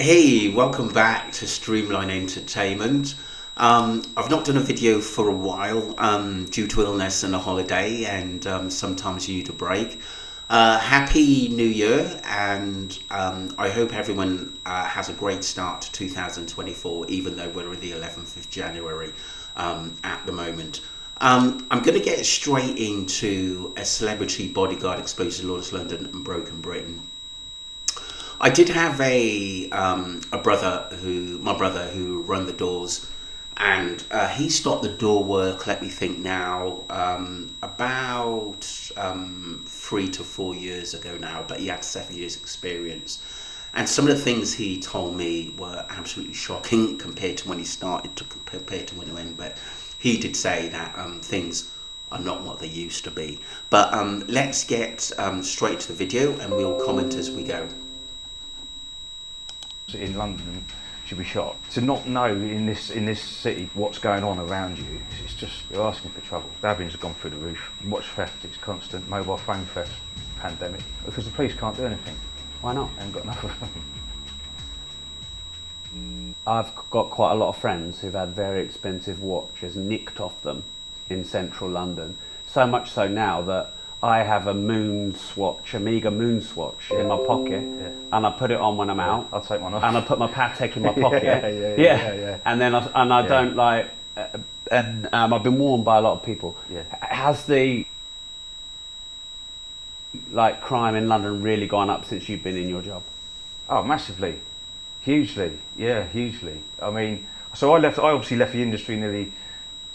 Hey, welcome back to Streamline Entertainment. I've not done a video for a while due to illness and a holiday, and sometimes you need a break. Happy New Year, and I hope everyone has a great start to 2024, even though we're in the 11th of January at the moment. I'm going to get straight into a celebrity bodyguard exposed to Lawless London and Broken Britain. I did have my brother who run the doors, and he stopped the door work. Let me think now, about 3 to 4 years ago now. But he had 7 years experience, and some of the things he told me were absolutely shocking compared to when he started to compared to when he went. But he did say that things are not what they used to be. But let's get straight to the video, and we'll comment as we go. In London should be shot. To not know in this city what's going on around you, it's just, you're asking for trouble. Stabbings have gone through the roof. Watch theft is constant. Mobile phone theft, pandemic. Because the police can't do anything. Why not? They haven't got enough of them. I've got quite a lot of friends who've had very expensive watches nicked off them in central London. So much so now that I have a Amiga moon swatch in my pocket, and I put it on when I'm out. I'll take one off. And I put my Patek in my pocket. Yeah. And then I don't like, and I've been warned by a lot of people. Yeah. Has the crime in London really gone up since you've been in your job? Oh, massively, hugely. Yeah, hugely. I mean, so I obviously left the industry nearly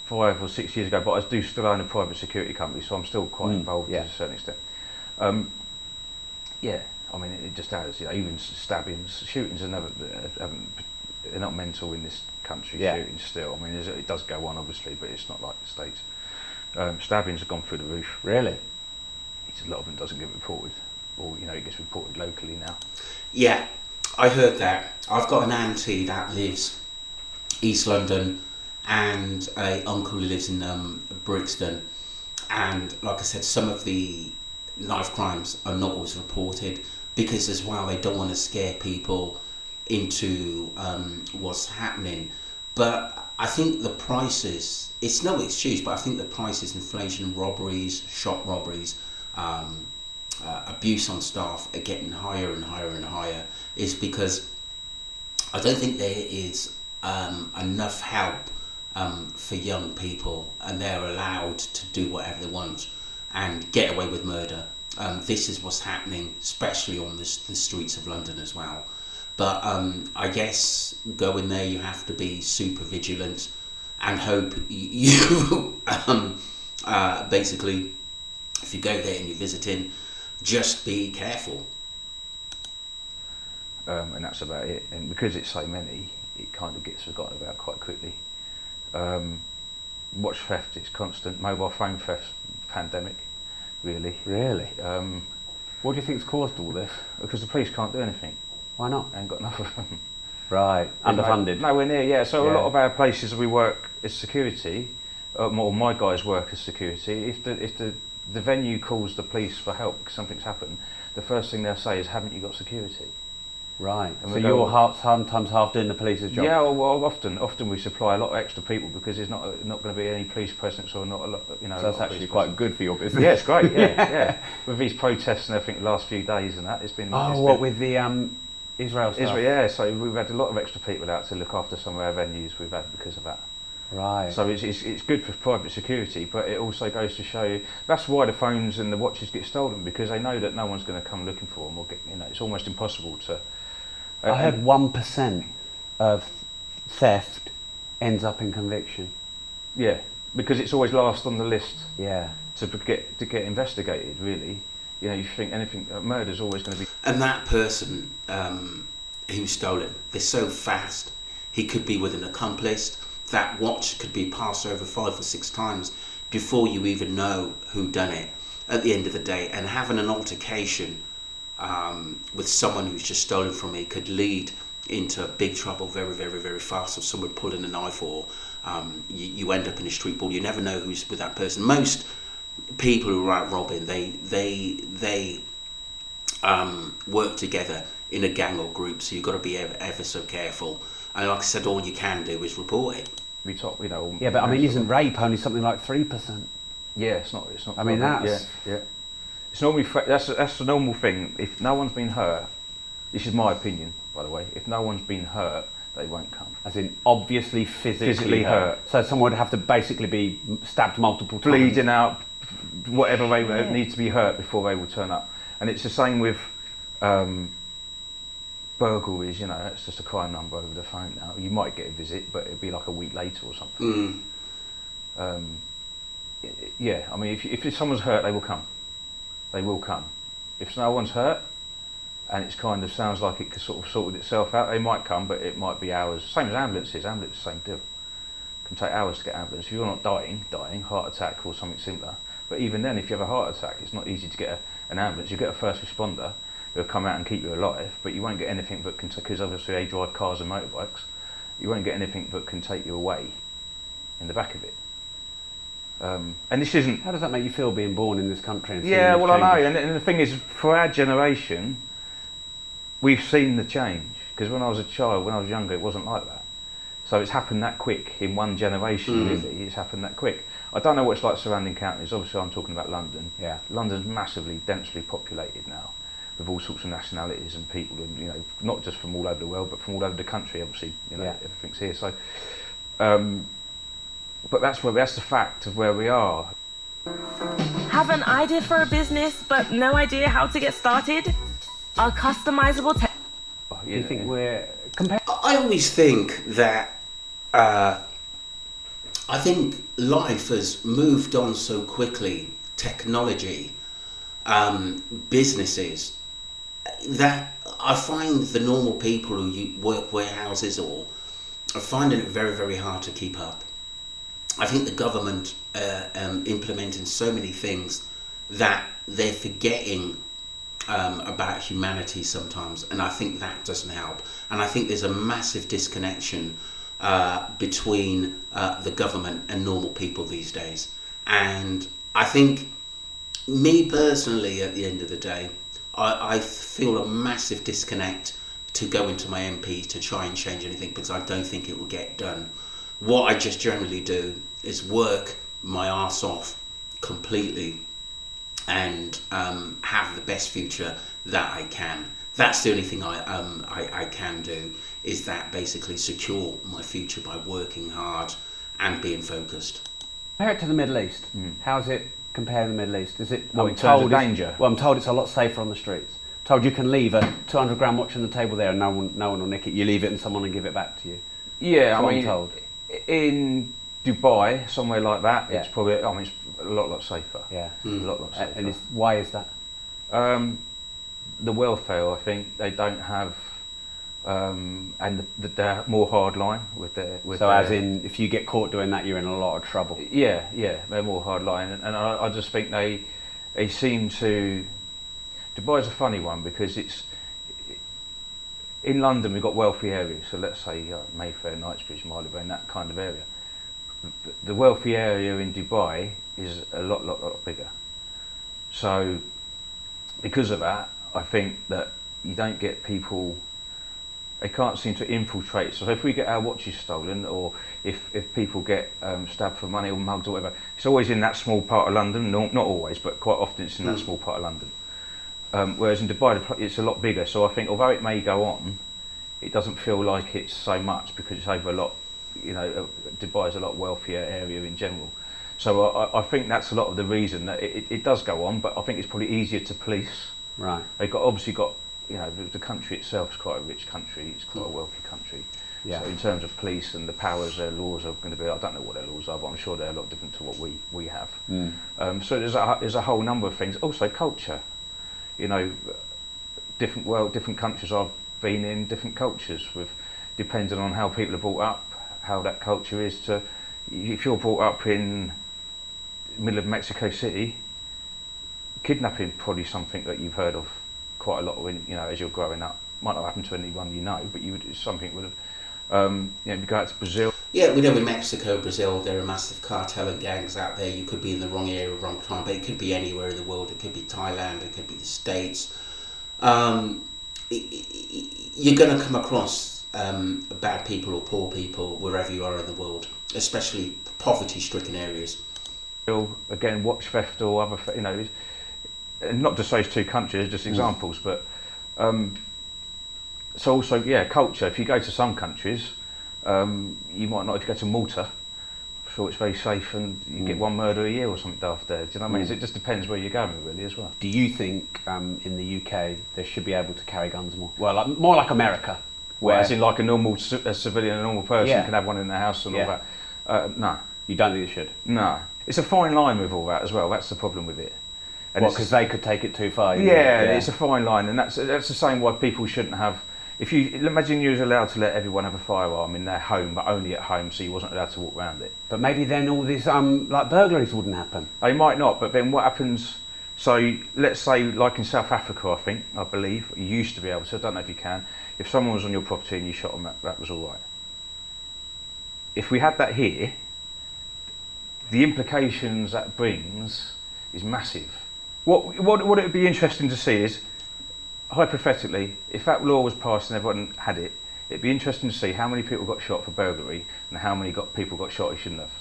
5 or 6 years ago, but I do still own a private security company, so I'm still quite involved to a certain extent. Yeah, I mean, it just has, even stabbings, shootings are they're not mental in this country, shootings still. I mean, it does go on, obviously, but it's not like the States. Stabbings have gone through the roof. Really? A lot of them doesn't get reported, or, it gets reported locally now. Yeah, I heard that. I've got an auntie that lives East London, and an uncle who lives in Brixton, and like I said, some of the knife crimes are not always reported because as well they don't want to scare people into what's happening. But I think the prices, it's no excuse, but I think the prices, inflation, robberies, shop robberies, abuse on staff are getting higher and higher and higher, is because I don't think there is enough help for young people, and they're allowed to do whatever they want and get away with murder. This is what's happening, especially on the streets of London as well. But I guess going there, you have to be super vigilant and hope you basically, if you go there and you're visiting, just be careful. And that's about it. And because it's so many, it kind of gets forgotten about quite quickly. Watch theft is constant. Mobile phone theft, pandemic, really. Really? What do you think's caused all this? Because the police can't do anything. Why not? They ain't got enough of them. Right. Underfunded. Nowhere near. Yeah. So a lot of our places we work as security, or my guys work as security. If the venue calls the police for help because something's happened, the first thing they'll say is, "Haven't you got security?" Right. So you're sometimes half doing the police's job? Yeah, well, often we supply a lot of extra people because there's not going to be any police presence or not a lot, So that's actually quite good for your business. Yeah, it's great. Yeah. With these protests and everything the last few days and that, it's been. With the Israel stuff? Yeah. So we've had a lot of extra people out to look after some of our venues we've had because of that. Right. So it's good for private security, but it also goes to show you that's why the phones and the watches get stolen, because they know that no one's going to come looking for them or get. It's almost impossible to. I heard 1% of theft ends up in conviction. Yeah, because it's always last on the list. Yeah. To get investigated, really. You think anything, murder's always going to be. And that person who was stolen, they're so fast. He could be with an accomplice. That watch could be passed over 5 or 6 times before you even know who done it. At the end of the day, and having an altercation with someone who's just stolen from me could lead into big trouble very, very, very fast. If someone pulling a knife, or you end up in a street brawl, you never know who's with that person. Most people who are out robbing, they work together in a gang or group, so you've got to be ever so careful. And like I said, all you can do is report it. We talk, you know. Yeah, but I mean, isn't rape only something like 3%? Yeah, it's not. I mean, that's yeah. It's normally that's the normal thing. If no one's been hurt, this is my opinion, by the way. If no one's been hurt, they won't come. as in obviously physically hurt. So someone would have to basically be stabbed multiple times, Bleeding out, whatever way they need to be hurt before they will turn up. And it's the same with burglaries. You know, it's just a crime number over the phone now. You might get a visit, but it'd be like a week later or something. Yeah, I mean, if someone's hurt, they will come. They will come. If no one's hurt, and it's kind of sounds like it could sort of sorted itself out, they might come, but it might be hours. Same as ambulances. Ambulances, same deal. It can take hours to get ambulance. If you're not dying, heart attack or something similar. But even then, if you have a heart attack, it's not easy to get an ambulance. You get a first responder who'll come out and keep you alive, but you won't get anything that can, because obviously they drive cars and motorbikes, you won't get anything that can take you away in the back of it. And this isn't... How does that make you feel being born in this country? And yeah, well, I know, and the thing is, for our generation, we've seen the change, because when I was a child, when I was younger, it wasn't like that. So it's happened that quick in one generation, really. It's happened that quick. I don't know what it's like surrounding counties. Obviously, I'm talking about London. Yeah, London's massively, densely populated now, with all sorts of nationalities and people, and you know, not just from all over the world, but from all over the country. Obviously, you know, everything's here. So, but that's the fact of where we are. Have an idea for a business, but no idea how to get started? Our customizable Do you think we're compared? I always think that I think life has moved on so quickly, technology, businesses, that I find the normal people who work warehouses or are finding it very, very hard to keep up. I think the government implementing so many things that they're forgetting about humanity sometimes, and I think that doesn't help. And I think there's a massive disconnection between the government and normal people these days. And I think, me personally, at the end of the day, I feel a massive disconnect to go into my MP to try and change anything, because I don't think it will get done. What I just generally do is work my arse off completely and have the best future that I can. That's the only thing I can do, is that basically secure my future by working hard and being focused. Compare it to the Middle East. How does it compare to the Middle East? Is it? Well, in terms of danger? Well, I'm told it's a lot safer on the streets. Told you can leave a 200 gram watch on the table there and no one will nick it. You leave it and someone will give it back to you. Yeah, That's I mean, I'm told. In Dubai, somewhere like that, it's probably, I mean, it's a lot safer. Yeah, a lot safer. And why is that? The welfare, I think they don't have, and they're more hardline with their. As in, if you get caught doing that, you're in a lot of trouble. Yeah, they're more hardline, and I just think they seem to. Dubai's a funny one because it's. In London, we've got wealthy areas, so let's say Mayfair, Knightsbridge, Marylebone, that kind of area. The wealthy area in Dubai is a lot bigger. So, because of that, I think that you don't get people, they can't seem to infiltrate. So if we get our watches stolen, or if people get stabbed for money or mugged or whatever, it's always in that small part of London. Not always, but quite often it's in that small part of London. Whereas in Dubai, it's a lot bigger. So I think, although it may go on, it doesn't feel like it's so much because it's over a lot. You know, Dubai is a lot wealthier area in general. So I think that's a lot of the reason that it does go on. But I think it's probably easier to police. Right. They've obviously got, you know, the country itself is quite a rich country. It's quite a wealthy country. Yeah. So in terms of police and the powers, their laws are going to be, I don't know what their laws are, but I'm sure they're a lot different to what we have. So there's a whole number of things. Also culture. You know, different countries I've been in, different cultures, with depending on how people are brought up, how that culture is. To if you're brought up in the middle of Mexico City, kidnapping probably something that you've heard of quite a lot when, you know, as you're growing up. Might not happen to anyone you know, but it's something would have. You know, if you go out to Brazil. Yeah, we know in Mexico, Brazil, there are massive cartel and gangs out there. You could be in the wrong area, wrong time, but it could be anywhere in the world. It could be Thailand, it could be the States. you're going to come across bad people or poor people wherever you are in the world, especially poverty-stricken areas. Again, watch theft or other, and not just those two countries, just examples, but so also, culture. If you go to some countries, you might not. If you go to Malta, I'm sure it's very safe, and you get one murder a year or something daft there. Do you know what I mean? So it just depends where you're going, really, as well. Do you think in the UK they should be able to carry guns more? Well, more like America, where as in like a normal civilian, a normal person can have one in their house and all that. No, you don't think they should. No, it's a fine line with all that as well. That's the problem with it. And because they could take it too far. It's a fine line, and that's the same why people shouldn't have. If you imagine you was allowed to let everyone have a firearm in their home, but only at home, so you wasn't allowed to walk around it. But maybe then all these like burglaries wouldn't happen. They might not, but then what happens? So let's say, like in South Africa, I believe you used to be able to. I don't know if you can. If someone was on your property and you shot them, that was all right. If we had that here, the implications that brings is massive. What it would be interesting to see is, hypothetically, if that law was passed and everyone had it, it'd be interesting to see how many people got shot for burglary and how many people got shot who shouldn't have.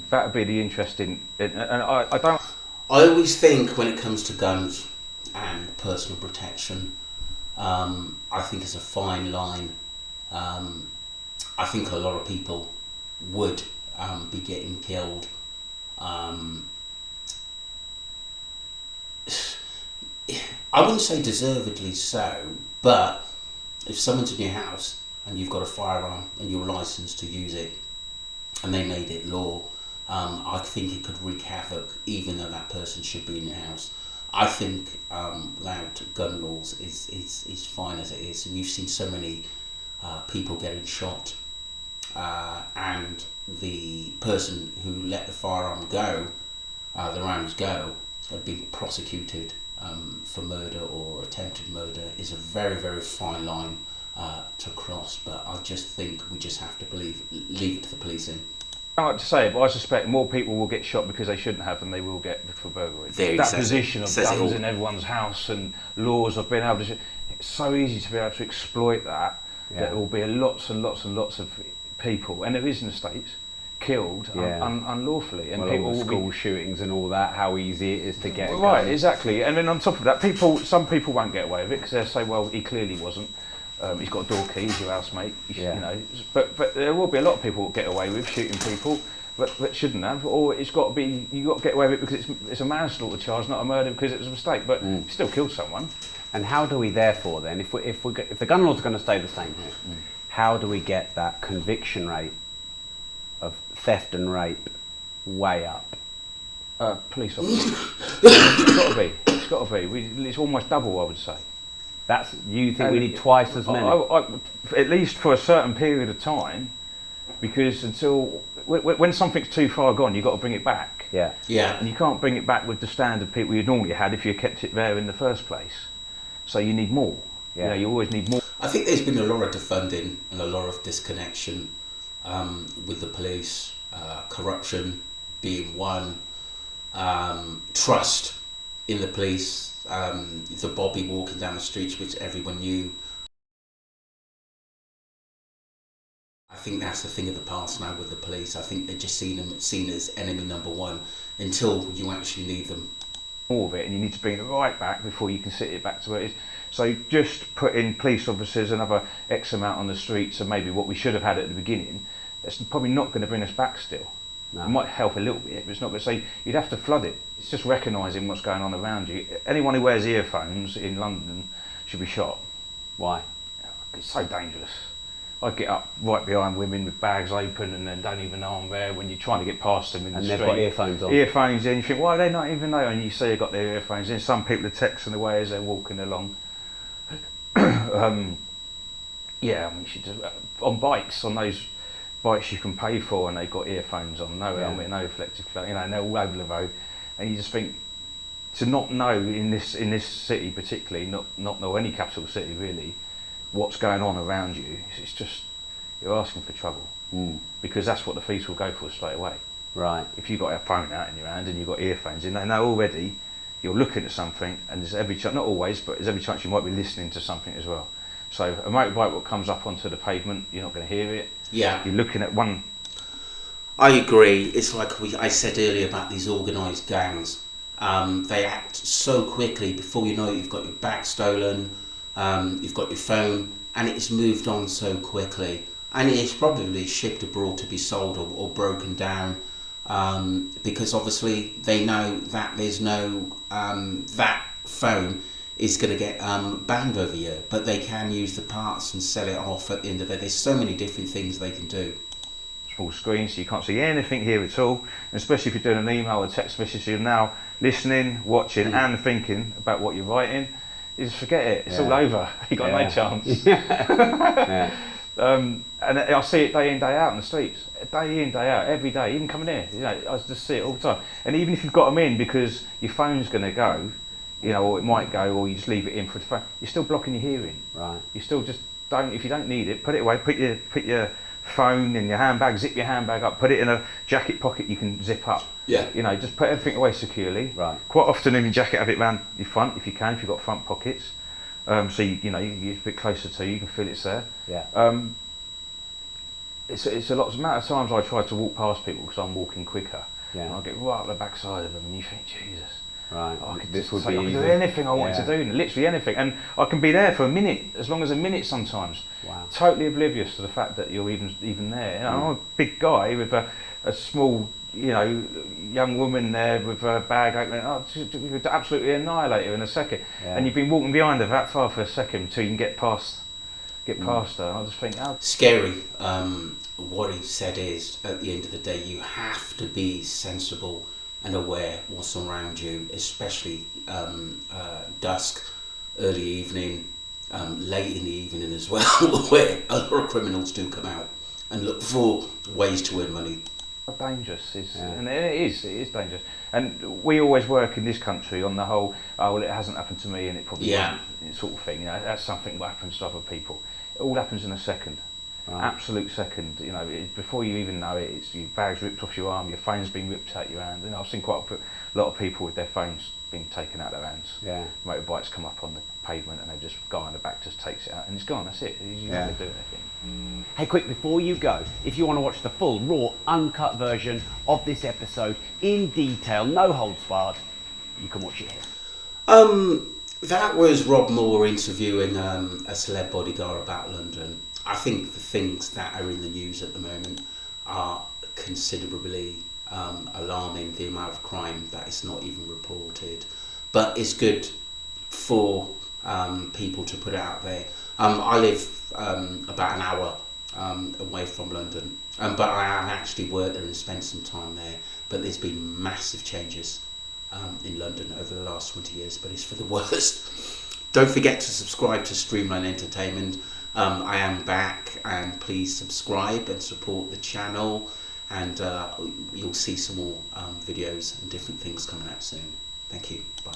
That would be the interesting. And I don't. I always think when it comes to guns and personal protection, I think it's a fine line. I think a lot of people would be getting killed. I wouldn't say deservedly so, but if someone's in your house and you've got a firearm and you're licensed to use it and they made it law, I think it could wreak havoc even though that person should be in your house. I think without gun laws is fine as it is. We've seen so many people getting shot and the person who let the firearm go, the rounds go, had been prosecuted for murder or attempted murder. Is a very, very fine line to cross, but I just think we just have to leave it to the policing. I don't like to say it, but I suspect more people will get shot because they shouldn't have than they will get for burglary. That position of guns in everyone's house and laws of being able to... It's so easy to be able to exploit that. There will be lots and lots and lots of people, and there is in the States, killed unlawfully, and people all the school shootings and all that, how easy it is to get right, exactly. And then on top of that, some people won't get away with it because they'll say, well, he clearly wasn't. He's got a door key, he's your housemate. But there will be a lot of people that get away with shooting people that shouldn't have, or you've got to get away with it because it's a manslaughter charge, not a murder because it was a mistake. But you still killed someone. And how do we therefore then, if the gun laws are going to stay the same here, how do we get that conviction rate of theft and rape way up? Police officers. It's got to be. It's almost double, I would say. You think we need twice as many? At least for a certain period of time, because when something's too far gone, you've got to bring it back. Yeah. And you can't bring it back with the standard people you normally had if you kept it there in the first place. So you need more. Yeah. You always need more. I think there's been a lot of defunding and a lot of disconnection with the police, corruption being one, trust in the police, the Bobby walking down the streets which everyone knew. I think that's the thing of the past now with the police. I think they're just seen as enemy number one until you actually need them. More of it, and you need to bring it right back before you can sit it back to where it is. So just put in police officers, another X amount on the streets, and maybe what we should have had at the beginning, that's probably not going to bring us back still. No. It might help a little bit, but it's not going to say you'd have to flood it. It's just recognising what's going on around you. Anyone who wears earphones in London should be shot. Why? It's so dangerous. I get up right behind women with bags open and then don't even know I'm there when you're trying to get past them in the street. And they've got earphones on. Earphones in, you think, why do they not even know? And you see they've got their earphones in. Some people are texting away as they're walking along. You should just, on bikes, on those bikes you can pay for, and they've got earphones on, no helmet, no reflective clothing, and they're all over the road. And you just think, to not know in this city particularly, not know any capital city really, what's going on around you, it's just, you're asking for trouble. Because that's what the police will go for straight away. Right. If you've got a phone out in your hand and you've got earphones in, they know already you're looking at something, and there's every chance, not always, but there's every chance you might be listening to something as well. So a motorbike that comes up onto the pavement, you're not going to hear it. Yeah. You're looking at one. I agree. It's like I said earlier about these organised gangs. They act so quickly. Before you know it, you've got your bag stolen, you've got your phone, and it's moved on so quickly. And it's probably shipped abroad to be sold or broken down, because obviously they know that there's no that phone is going to get banned over here, but they can use the parts and sell it off at the end of the day. There's so many different things they can do. Small screen, so you can't see anything here at all, and especially if you're doing an email or text message, you're now listening, watching and thinking about what you're writing. You just forget it, it's all over. You got no chance. And I see it day in, day out in the streets, day in, day out, every day, even coming here, you know, I just see it all the time. And even if you've got them in because your phone's going to go, you know, or it might go, or you just leave it in for the phone, you're still blocking your hearing. Right. You still just don't, if you don't need it, put it away, put your phone in your handbag, zip your handbag up, put it in a jacket pocket you can zip up. Yeah. You know, just put everything away securely. Right. Quite often in your jacket, have it around your front if you can, if you've got front pockets. So you know, you get a bit closer to you can feel it's there. Yeah. It's a lot. As a matter of times I try to walk past people because I'm walking quicker. Yeah. And I get right up the backside of them, and you think, Jesus. Right. I could This just would say, be I could easy. do anything I wanted to do, literally anything, and I can be there for a minute, as long as a minute sometimes. Wow. Totally oblivious to the fact that you're even there. You know, I'm a big guy with a small, you know, young woman there with her bag open. Oh, you could absolutely annihilate her in a second, and you've been walking behind her that far for a second until you can get past her. And I just think, oh, Scary. What he said is, at the end of the day, you have to be sensible and aware what's around you, especially dusk, early evening, late in the evening as well, where a lot of criminals do come out and look for ways to earn money. dangerous and it is dangerous. And we always work in this country on the whole, oh well, it hasn't happened to me and it probably won't, sort of thing. You know, that's something that happens to other people. It all happens in a second. Absolute second. You know, before you even know it, it's your bag's ripped off your arm, your phone's been ripped out your hand. You know, I've seen quite a lot of people with their phones being taken out of their hands. Motorbikes come up on the pavement and they just guy on the back just takes it out and it's gone. That's it. You're not going to do anything. Hey, quick, before you go, if you want to watch the full, raw, uncut version of this episode in detail, no holds barred, you can watch it here. That was Rob Moore interviewing a celeb bodyguard about London. I think the things that are in the news at the moment are considerably alarming, the amount of crime that is not even reported. But it's good for people to put it out there. I live about an hour away from London, but I have actually worked there and spent some time there. But there's been massive changes in London over the last 20 years, but it's for the worst. Don't forget to subscribe to Streamline Entertainment. I am back, and please subscribe and support the channel, and you'll see some more videos and different things coming out soon. Thank you. Bye.